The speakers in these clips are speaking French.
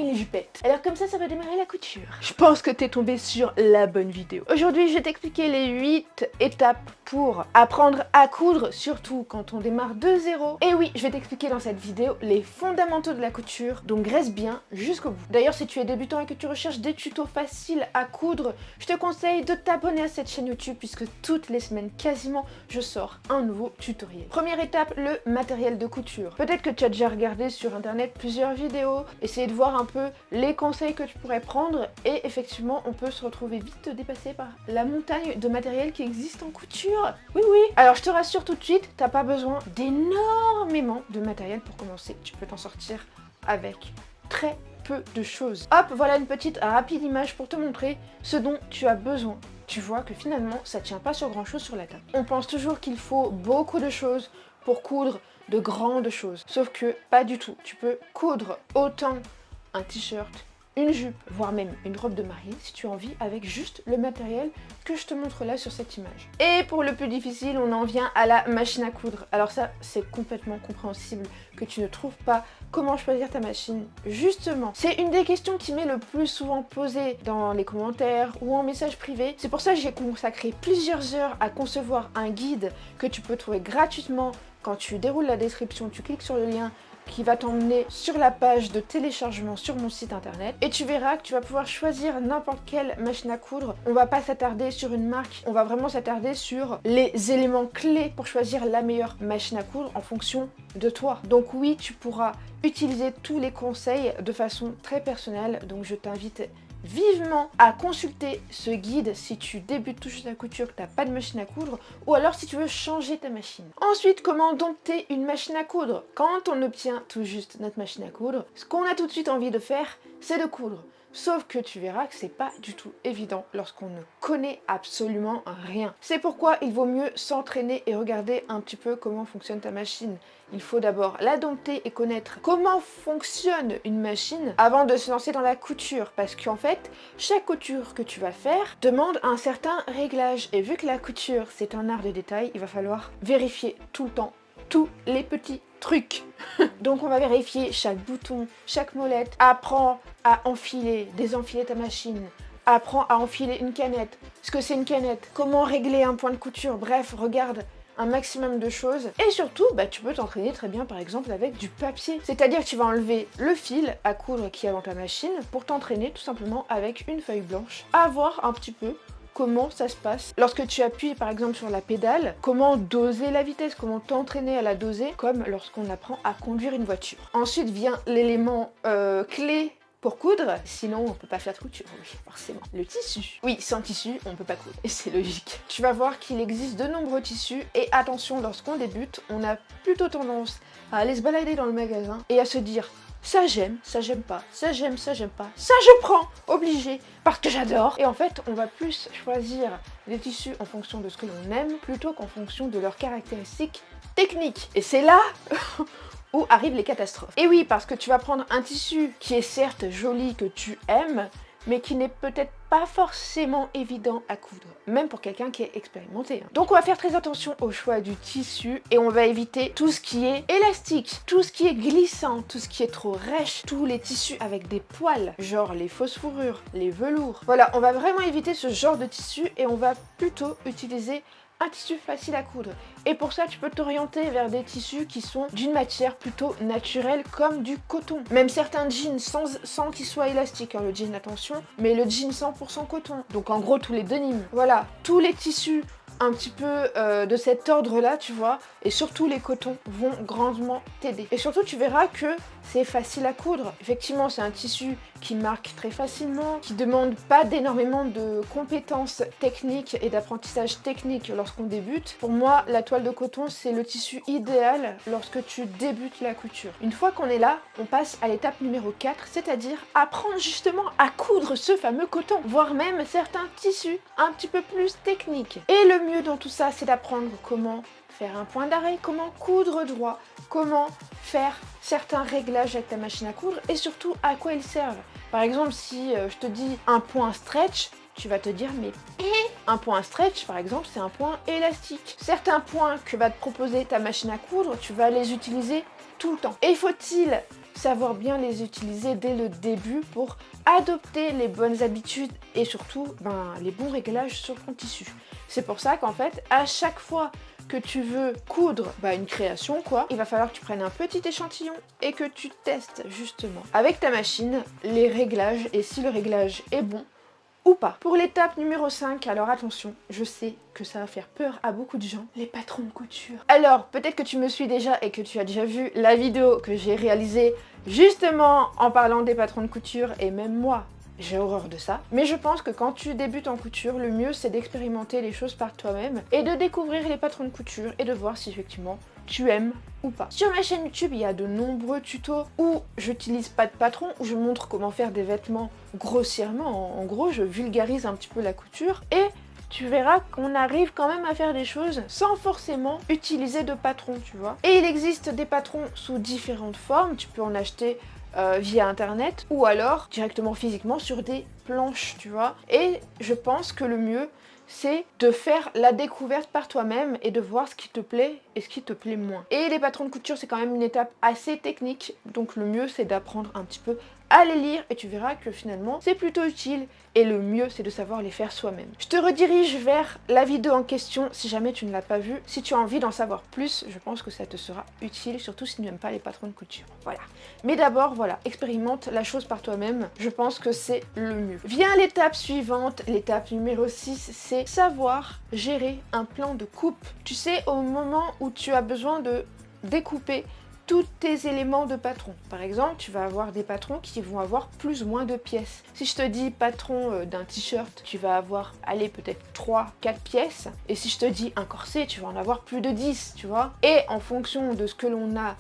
une jupette. Alors comme ça va démarrer la couture. Je pense que t'es tombé sur la bonne vidéo. Aujourd'hui, je vais t'expliquer les 8 étapes pour apprendre à coudre, surtout quand on démarre de zéro. Et oui, je vais t'expliquer dans cette vidéo les fondamentaux de la couture, donc reste bien jusqu'au bout. D'ailleurs, si tu es débutant et que tu recherches des tutos faciles à coudre, je te conseille de t'abonner à cette chaîne YouTube puisque toutes les semaines, quasiment, je sors un nouveau tutoriel. Première étape, le matériel de couture. Peut-être que tu as déjà regardé sur internet plusieurs vidéos, essayer de voir un peu les conseils que tu pourrais prendre et effectivement on peut se retrouver vite dépassé par la montagne de matériel qui existe en couture. Oui oui. Alors je te rassure tout de suite, t'as pas besoin d'énormément de matériel pour commencer. Tu peux t'en sortir avec très peu de choses. Hop, voilà une petite rapide image pour te montrer ce dont tu as besoin. Tu vois que finalement ça tient pas sur grand chose sur la table. On pense toujours qu'il faut beaucoup de choses pour coudre de grandes choses. Sauf que pas du tout. Tu peux coudre autant un t-shirt, une jupe, voire même une robe de mariée si tu as envie, avec juste le matériel que je te montre là sur cette image. Et pour le plus difficile, on en vient à la machine à coudre. Alors ça, c'est complètement compréhensible que tu ne trouves pas comment choisir ta machine. Justement, c'est une des questions qui m'est le plus souvent posée dans les commentaires ou en message privé. C'est pour ça que j'ai consacré plusieurs heures à concevoir un guide que tu peux trouver gratuitement. Quand tu déroules la description, tu cliques sur le lien qui va t'emmener sur la page de téléchargement sur mon site internet et tu verras que tu vas pouvoir choisir n'importe quelle machine à coudre. On va pas s'attarder sur une marque, on va vraiment s'attarder sur les éléments clés pour choisir la meilleure machine à coudre en fonction de toi. Donc oui, tu pourras utiliser tous les conseils de façon très personnelle, donc je t'invite vivement à consulter ce guide si tu débutes tout juste la couture, que tu n'as pas de machine à coudre, ou alors si tu veux changer ta machine. Ensuite, comment dompter une machine à coudre? Quand on obtient tout juste notre machine à coudre, ce qu'on a tout de suite envie de faire, c'est de coudre. Sauf que tu verras que c'est pas du tout évident lorsqu'on ne connaît absolument rien. C'est pourquoi il vaut mieux s'entraîner et regarder un petit peu comment fonctionne ta machine. Il faut d'abord la dompter et connaître comment fonctionne une machine avant de se lancer dans la couture. Parce qu'en fait, chaque couture que tu vas faire demande un certain réglage. Et vu que la couture, c'est un art de détail, il va falloir vérifier tout le temps tous les petits trucs. Donc on va vérifier chaque bouton, chaque molette. Apprends à enfiler, désenfiler ta machine. Apprends à enfiler une canette. Ce que c'est une canette, comment régler un point de couture. Bref, regarde un maximum de choses. Et surtout, tu peux t'entraîner très bien par exemple avec du papier. C'est-à-dire que tu vas enlever le fil à coudre qui est dans ta machine pour t'entraîner tout simplement avec une feuille blanche. À voir un petit peu comment ça se passe lorsque tu appuies par exemple sur la pédale, comment doser la vitesse, comment t'entraîner à la doser, comme lorsqu'on apprend à conduire une voiture. Ensuite vient l'élément clé pour coudre, sinon on peut pas faire de couture, oui, forcément. Le tissu. Oui, sans tissu, on peut pas coudre, et c'est logique. Tu vas voir qu'il existe de nombreux tissus, et attention, lorsqu'on débute, on a plutôt tendance à aller se balader dans le magasin et à se dire ça j'aime pas, ça j'aime pas, ça je prends, obligé, parce que j'adore. Et en fait, on va plus choisir les tissus en fonction de ce que l'on aime, plutôt qu'en fonction de leurs caractéristiques techniques. Et c'est là où arrivent les catastrophes. Et oui, parce que tu vas prendre un tissu qui est certes joli, que tu aimes, mais qui n'est peut-être pas forcément évident à coudre, même pour quelqu'un qui est expérimenté. Donc on va faire très attention au choix du tissu et on va éviter tout ce qui est élastique, tout ce qui est glissant, tout ce qui est trop rêche, tous les tissus avec des poils, genre les fausses fourrures, les velours. Voilà, on va vraiment éviter ce genre de tissu et on va plutôt utiliser un tissu facile à coudre. Et pour ça, tu peux t'orienter vers des tissus qui sont d'une matière plutôt naturelle comme du coton. Même certains jeans sans qu'ils soient élastiques, le jean attention, mais le jean 100% coton. Donc en gros tous les denims. Voilà, tous les tissus un petit peu de cet ordre-là, tu vois, et surtout les cotons vont grandement t'aider. Et surtout, tu verras que c'est facile à coudre. Effectivement, c'est un tissu qui marque très facilement, qui demande pas d'énormément de compétences techniques et d'apprentissage technique lorsqu'on débute. Pour moi, la toile de coton, c'est le tissu idéal lorsque tu débutes la couture. Une fois qu'on est là, on passe à l'étape numéro 4, c'est-à-dire apprendre justement à coudre ce fameux coton, voire même certains tissus un petit peu plus techniques. Et le mieux dans tout ça, c'est d'apprendre comment faire un point d'arrêt, comment coudre droit, comment faire certains réglages avec ta machine à coudre et surtout à quoi ils servent. Par exemple, si je te dis un point stretch, tu vas te dire mais un point stretch par exemple c'est un point élastique. Certains points que va te proposer ta machine à coudre, tu vas les utiliser tout le temps. Et faut-il savoir bien les utiliser dès le début pour adopter les bonnes habitudes et surtout les bons réglages sur ton tissu. C'est pour ça qu'en fait, à chaque fois que tu veux coudre une création quoi, il va falloir que tu prennes un petit échantillon et que tu testes justement avec ta machine les réglages et si le réglage est bon ou pas. Pour l'étape numéro 5, alors attention, je sais que ça va faire peur à beaucoup de gens, les patrons de couture. Alors, peut-être que tu me suis déjà et que tu as déjà vu la vidéo que j'ai réalisée justement en parlant des patrons de couture et même moi, j'ai horreur de ça. Mais je pense que quand tu débutes en couture, le mieux c'est d'expérimenter les choses par toi-même et de découvrir les patrons de couture et de voir si effectivement tu aimes ou pas. Sur ma chaîne YouTube, il y a de nombreux tutos où j'utilise pas de patron, où je montre comment faire des vêtements grossièrement. En gros, je vulgarise un petit peu la couture et tu verras qu'on arrive quand même à faire des choses sans forcément utiliser de patron, tu vois. Et il existe des patrons sous différentes formes, tu peux en acheter via internet ou alors directement physiquement sur des planches, tu vois. Et je pense que le mieux c'est de faire la découverte par toi-même et de voir ce qui te plaît et ce qui te plaît moins. Et les patrons de couture c'est quand même une étape assez technique, donc le mieux c'est d'apprendre un petit peu à les lire et tu verras que finalement c'est plutôt utile et le mieux c'est de savoir les faire soi-même. Je te redirige vers la vidéo en question si jamais tu ne l'as pas vue. Si tu as envie d'en savoir plus, je pense que ça te sera utile, surtout si tu n'aimes pas les patrons de couture. Voilà. Mais d'abord, voilà, expérimente la chose par toi-même. Je pense que c'est le mieux. Vient l'étape suivante, l'étape numéro 6, c'est savoir gérer un plan de coupe. Tu sais, au moment où tu as besoin de découper tous tes éléments de patron. Par exemple, tu vas avoir des patrons qui vont avoir plus ou moins de pièces. Si je te dis patron d'un t-shirt, tu vas avoir, allez, peut-être 3-4 pièces. Et si je te dis un corset, tu vas en avoir plus de 10, tu vois. Et en fonction de ce que l'on a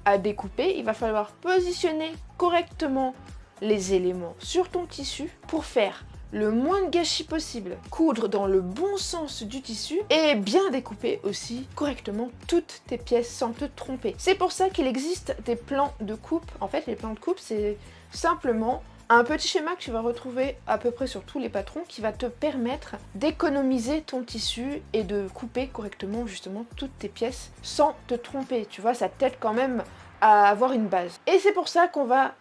à découper, il va falloir positionner correctement les éléments sur ton tissu pour faire le moins de gâchis possible, coudre dans le bon sens du tissu et bien découper aussi correctement toutes tes pièces sans te tromper. C'est pour ça qu'il existe des plans de coupe. En fait, les plans de coupe, c'est simplement un petit schéma que tu vas retrouver à peu près sur tous les patrons qui va te permettre d'économiser ton tissu et de couper correctement justement toutes tes pièces sans te tromper. Tu vois, ça t'aide quand même à avoir une base. Et c'est pour ça qu'on va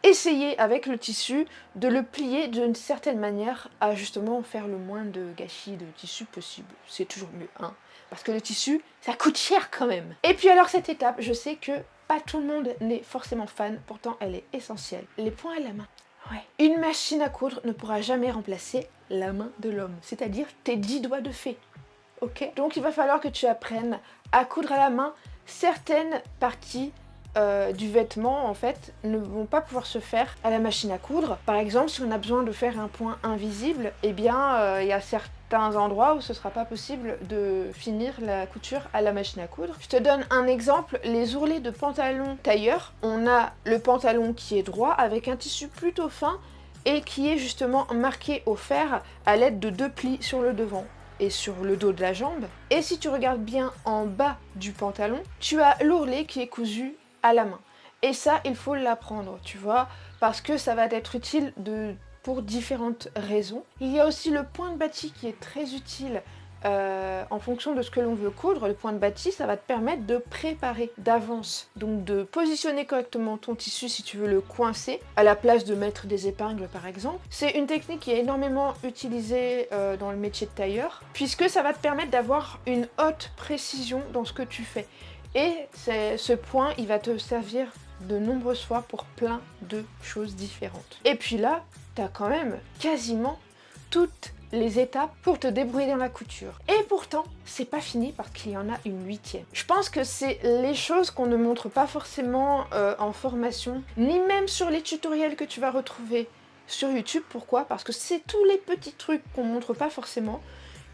essayer avec le tissu de le plier d'une certaine manière à justement faire le moins de gâchis de tissu possible. C'est toujours mieux, hein, parce que le tissu, ça coûte cher quand même. Et puis alors cette étape, je sais que pas tout le monde n'est forcément fan, pourtant elle est essentielle. Les poings à la main. Ouais. Une machine à coudre ne pourra jamais remplacer la main de l'homme, c'est-à-dire tes 10 doigts de fée. Ok ? Donc il va falloir que tu apprennes à coudre à la main. Certaines parties du vêtement en fait ne vont pas pouvoir se faire à la machine à coudre. Par exemple, si on a besoin de faire un point invisible, eh bien il y a certains endroits où ce sera pas possible de finir la couture à la machine à coudre. Je te donne un exemple, les ourlets de pantalon tailleur. On a le pantalon qui est droit avec un tissu plutôt fin et qui est justement marqué au fer à l'aide de 2 plis sur le devant et sur le dos de la jambe. Et si tu regardes bien en bas du pantalon, tu as l'ourlet qui est cousu à la main. Et ça, il faut l'apprendre, tu vois, parce que ça va être utile pour différentes raisons. Il y a aussi le point de bâti qui est très utile en fonction de ce que l'on veut coudre. Le point de bâti, ça va te permettre de préparer d'avance, donc de positionner correctement ton tissu si tu veux le coincer, à la place de mettre des épingles par exemple. C'est une technique qui est énormément utilisée dans le métier de tailleur, puisque ça va te permettre d'avoir une haute précision dans ce que tu fais. Et ce point, il va te servir de nombreuses fois pour plein de choses différentes. Et puis là, tu as quand même quasiment toutes les étapes pour te débrouiller dans la couture. Et pourtant, c'est pas fini parce qu'il y en a une 8e. Je pense que c'est les choses qu'on ne montre pas forcément en formation, ni même sur les tutoriels que tu vas retrouver sur YouTube. Pourquoi ? Parce que c'est tous les petits trucs qu'on montre pas forcément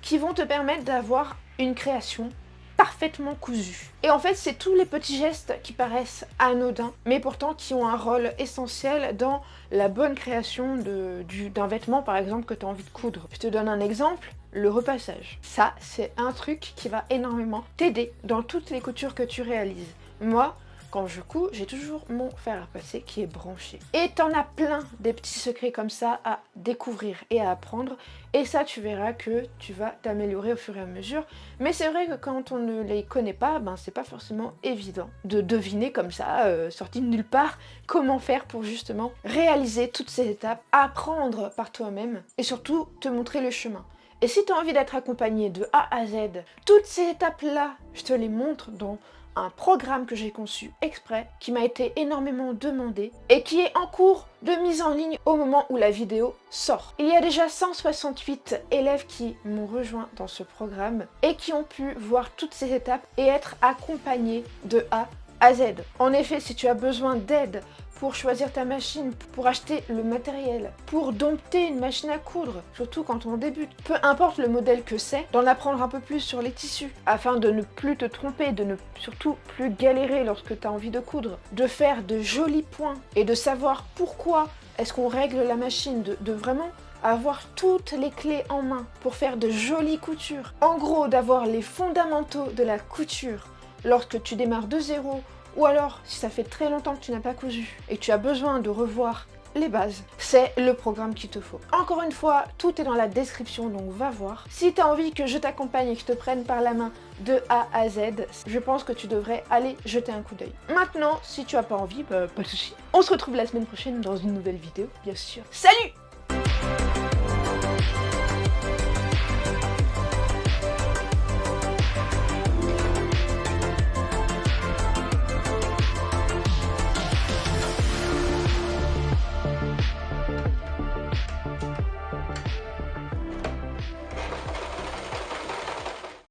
qui vont te permettre d'avoir une création parfaitement cousu. Et en fait, c'est tous les petits gestes qui paraissent anodins, mais pourtant qui ont un rôle essentiel dans la bonne création d'un vêtement, par exemple, que tu as envie de coudre. Je te donne un exemple, le repassage. Ça, c'est un truc qui va énormément t'aider dans toutes les coutures que tu réalises. Moi, quand je couds, j'ai toujours mon fer à repasser qui est branché. Et t'en as plein des petits secrets comme ça à découvrir et à apprendre. Et ça, tu verras que tu vas t'améliorer au fur et à mesure. Mais c'est vrai que quand on ne les connaît pas, ben c'est pas forcément évident de deviner comme ça, sorti de nulle part, comment faire pour justement réaliser toutes ces étapes, apprendre par toi-même et surtout te montrer le chemin. Et si tu as envie d'être accompagné de A à Z, toutes ces étapes-là, je te les montre dans un programme que j'ai conçu exprès, qui m'a été énormément demandé et qui est en cours de mise en ligne au moment où la vidéo sort. Il y a déjà 168 élèves qui m'ont rejoint dans ce programme et qui ont pu voir toutes ces étapes et être accompagnés de A à Z. En effet, si tu as besoin d'aide pour choisir ta machine, pour acheter le matériel, pour dompter une machine à coudre, surtout quand on débute, peu importe le modèle que c'est, d'en apprendre un peu plus sur les tissus, afin de ne plus te tromper, de ne surtout plus galérer lorsque tu as envie de coudre, de faire de jolis points et de savoir pourquoi est-ce qu'on règle la machine, de vraiment avoir toutes les clés en main pour faire de jolies coutures. En gros, d'avoir les fondamentaux de la couture lorsque tu démarres de zéro, ou alors si ça fait très longtemps que tu n'as pas cousu et que tu as besoin de revoir les bases, c'est le programme qu'il te faut. Encore une fois, tout est dans la description, donc va voir. Si tu as envie que je t'accompagne et que je te prenne par la main de A à Z, je pense que tu devrais aller jeter un coup d'œil. Maintenant, si tu as pas envie, pas de souci. On se retrouve la semaine prochaine dans une nouvelle vidéo, bien sûr. Salut!